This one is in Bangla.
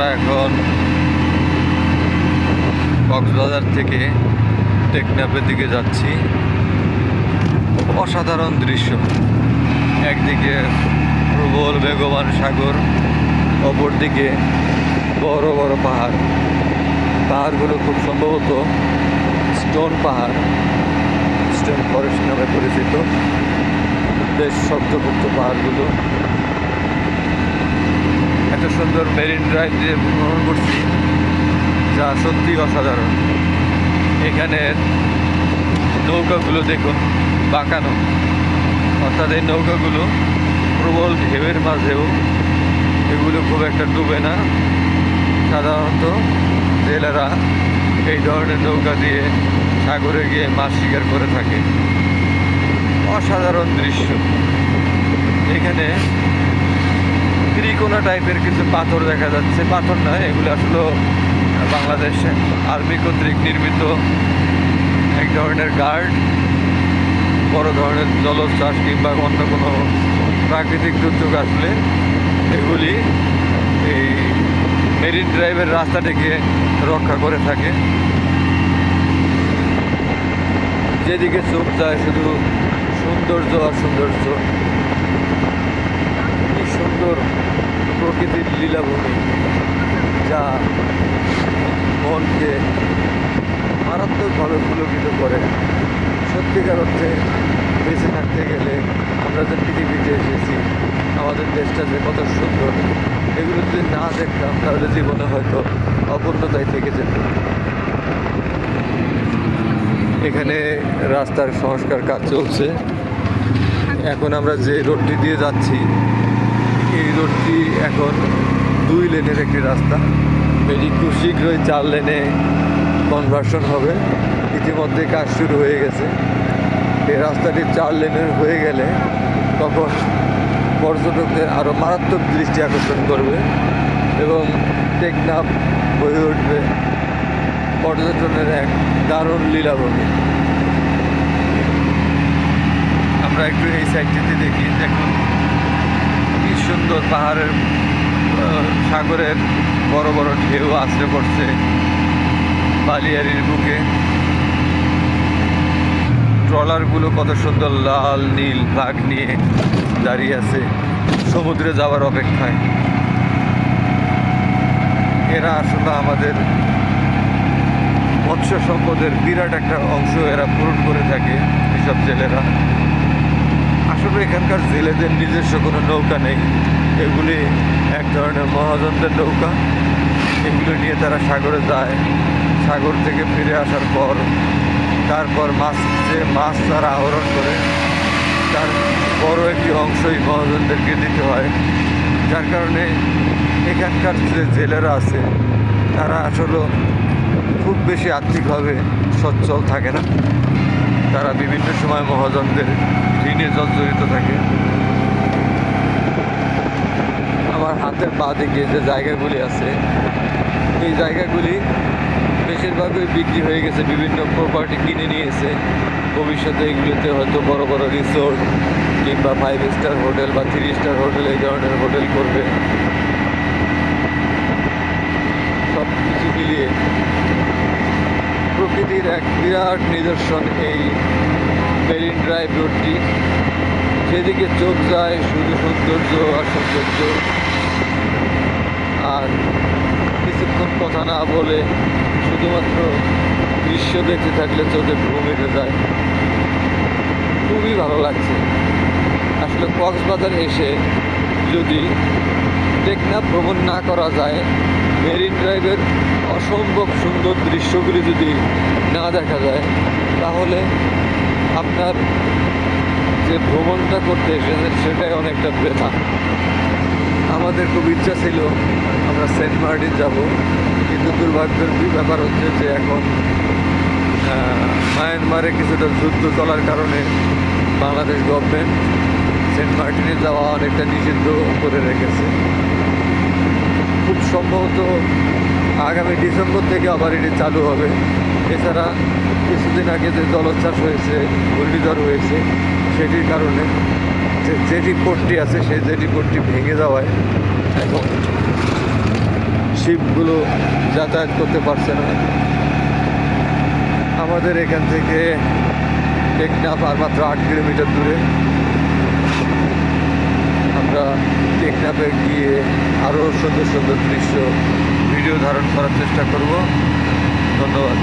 আমরা এখন কক্সবাজার থেকে টেকনাফের দিকে যাচ্ছি। অসাধারণ দৃশ্য, একদিকে প্রবল বেগবান সাগর, অপরদিকে বড় বড় পাহাড়। পাহাড়গুলো খুব সম্ভবত স্টোন পাহাড়, স্টোন ফরেস্ট নামে পরিচিত। বেশ শক্তপোক্ত পাহাড়গুলো। এত সুন্দর মেরিন ড্রাইভ দিয়ে ভ্রমণ করছি, যা সত্যি অসাধারণ। এখানে নৌকাগুলো দেখুন বাঁকানো, অর্থাৎ এই নৌকাগুলো প্রবল ঢেউয়ের মাঝেও এগুলো খুব একটা ডুবে না। সাধারণত জেলেরা এই ধরনের নৌকা দিয়ে সাগরে গিয়ে মাছ শিকার করে থাকে। অসাধারণ দৃশ্য। এখানে ত্রিকোণা টাইপের কিছু পাথর দেখা যাচ্ছে। পাথর নয়, এগুলো আসলে বাংলাদেশ আর্মি কর্তৃক নির্মিত এক ধরনের গার্ড। বড় ধরনের জলোচ্ছ্বাস কিংবা অন্য কোনো প্রাকৃতিক দুর্যোগ আসলে এগুলি এই মেরিন ড্রাইভের রাস্তাটিকে রক্ষা করে থাকে। যেদিকে চোখ যায় শুধু সৌন্দর্য আর সৌন্দর্য। কি সুন্দর প্রকৃতির লীলাভূমি, যা মনকে মারাত্মকভাবে পুলকিত করে। সত্যিকার অর্থে বেঁচে থাকতে গেলে আমরা যে পৃথিবীতে এসেছি, আমাদের দেশটা যে কত সুন্দর, এগুলো যদি না দেখতাম তাহলে জীবনে হয়তো অপূর্ণতায় থেকে যেত। এখানে রাস্তার সংস্কার কাজ চলছে। এখন আমরা যে রোডটি দিয়ে যাচ্ছি, এই রোডটি এখন 2 লেনের একটি রাস্তা। এটি খুব শীঘ্রই 4 লেনে কনভার্সন হবে। ইতিমধ্যে কাজ শুরু হয়ে গেছে। এই রাস্তাটি 4 লেনের হয়ে গেলে তখন পর্যটকদের আরও মারাত্মক দৃষ্টি আকর্ষণ করবে এবং টেকনাফ হয়ে উঠবে পর্যটনের এক দারুণ লীলাভূমি। আমরা একটু এই সাইডটিতে দেখি, দেখুন কি সুন্দর পাহাড়ের সাগরের বড় বড় ঢেউ আছড়ে পড়ছে বালিয়ারির বুকে। ট্রলারগুলো কত সুন্দর লাল নীল ফ্ল্যাগ নিয়ে দাঁড়িয়ে আছে সমুদ্রে যাওয়ার অপেক্ষায়। এরা আসলে আমাদের মৎস্য সম্পদের বিরাট একটা অংশ এরা পূরণ করে থাকে, এসব জেলেরা। আসলে এখানকার জেলেদের নিজস্ব কোনো নৌকা নেই, এগুলি এক ধরনের মহাজনদের নৌকা। এগুলো নিয়ে তারা সাগরে যায়। সাগর থেকে ফিরে আসার পর তারপর মাছ তারা আহরণ করে, তার বড় একটি অংশই মহাজনদেরকে দিতে হয়। যার কারণে এখানকার যে জেলেরা আছে তারা আসলে খুব বেশি আর্থিকভাবে সচ্ছল থাকে না। তারা বিভিন্ন সময় মহাজনদের ঋণে জর্জরিত থাকে। আমার হাতের বাঁ দিকে যে জায়গাগুলি আছে, এই জায়গাগুলি বেশিরভাগই বিক্রি হয়ে গেছে, বিভিন্ন প্রপার্টি কিনে নিয়েছে। ভবিষ্যতে এগুলিতে হয়তো বড় বড় রিসোর্ট কিংবা 5 স্টার হোটেল বা 3 স্টার হোটেল, এই ধরনের হোটেল করবে। সব কিছু মিলিয়ে প্রকৃতির এক বিরাট নিদর্শন এই মেরিন ড্রাইভ রোডটি। সেদিকে চোখ যায় শুধু সৌন্দর্য আর সৌন্দর্য। আর কিছুক্ষণ কথা না বলে শুধুমাত্র দৃশ্য দেখতে থাকলে চোখে ঘুম এসে যায়। খুবই ভালো লাগছে। আসলে কক্সবাজার এসে যদি টেকনাফ ভ্রমণ না করা যায়, মেরিন ড্রাইভের অসম্ভব সুন্দর দৃশ্যগুলি যদি না দেখা যায়, তাহলে আপনার যে ভ্রমণটা করতে এসেছেন সেটাই অনেকটা বৃথা। আমাদের খুব ইচ্ছা ছিল আমরা সেন্ট মার্টিন যাব, কিন্তু দুর্ভাগ্যের ব্যাপার হচ্ছে যে এখন মায়ানমারে কিছুটা যুদ্ধ চলার কারণে বাংলাদেশ গভর্নমেন্ট সেন্ট মার্টিনে যাওয়া অনেকটা নিষিদ্ধ করে রেখেছে। খুব সম্ভবত আগামী ডিসেম্বর থেকে আবার এটি চালু হবে। এছাড়া কিছুদিন আগে যে জলোচ্ছ্বাস হয়েছে, ঘূর্ণিঝড় হয়েছে, সেটির কারণে যে জেটি পোর্টটি আছে সেই জেটি পোর্টটি ভেঙে যাওয়ায় এখন শিপগুলো যাতায়াত করতে পারছে না। আমাদের এখান থেকে টেকনাফ আর মাত্র 8 কিলোমিটার দূরে। আমরা টেকনাফে গিয়ে আরও সুন্দর সুন্দর দৃশ্য ভিডিও ধারণ করার চেষ্টা করব। ধন্যবাদ।